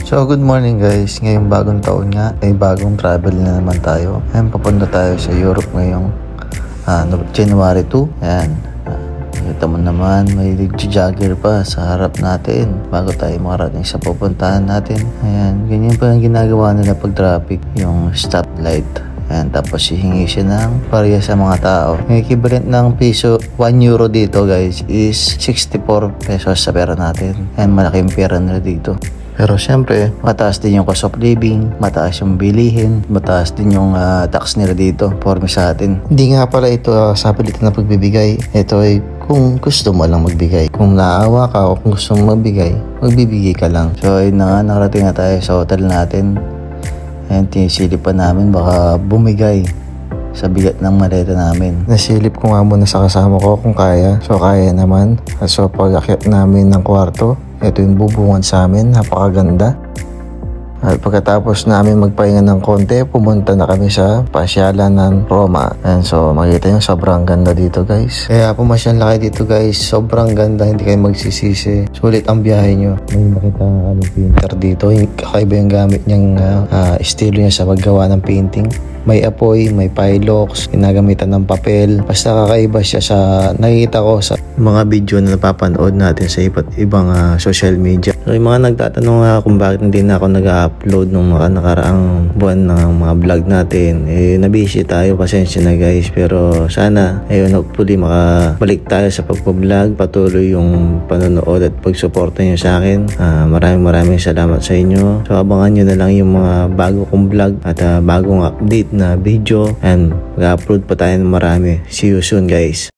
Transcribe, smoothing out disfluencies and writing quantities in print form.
So good morning guys, ngayong bagong taon nga ay bagong travel na naman tayo. Ayan, papunta tayo sa Europe ngayong January 2. Ayan, kita mo naman may jogger pa sa harap natin bago tayo makarating sa pupuntahan natin. Ayan, ganyan pa ang ginagawa nila pag traffic, yung stoplight. Ayan, tapos hihingi siya ng barya sa mga tao. Yung equivalent ng piso, 1 euro dito guys is 64 pesos sa pera natin. Ayan, malaking pera nila dito. Pero syempre, mataas din yung cost of living, mataas yung bilihin, mataas din yung tax nila dito for sa atin. Hindi nga pala ito sa pilitan na pagbibigay. Ito ay kung gusto mo lang magbigay. Kung naawa ka o kung gusto mo magbigay, magbibigay ka lang. So ayun na nga, nakarating na tayo sa hotel natin. Ayan, tinisilip pa namin baka bumigay sa bigat ng maleta namin. Nasilip ko nga muna sa kasama ko kung kaya. So kaya naman. So pag-akyat namin ng kwarto, ito yung bubungan sa amin, napakaganda. At pagkatapos namin magpahinga ng konti, pumunta na kami sa pasyalan ng Roma. And so makita nyo, sobrang ganda dito guys. Kaya pumasyal na kayo dito guys, sobrang ganda, hindi kayo magsisisi. Sulit ang biyahe nyo. May makita kami painter dito, kakaiba yung gamit niyang estilo niya sa paggawa ng painting. May apoy, may pilox, ginagamitan ng papel. Basta kakaiba siya sa nakikita ko sa mga video na napapanood natin sa iba't ibang social media. So yung mga nagtatanong kung bakit hindi na ako nag-upload nung nakaraang buwan ng mga vlog natin, nabisi tayo, pasensya na guys. Pero sana, hopefully makabalik tayo sa pagpa-vlog. Patuloy yung panonood at pagsuporta nyo sa akin. Maraming salamat sa inyo. So abangan nyo na lang yung mga bago kong vlog at bagong update na video, and mag-upload pa tayo ng marami. See you soon guys.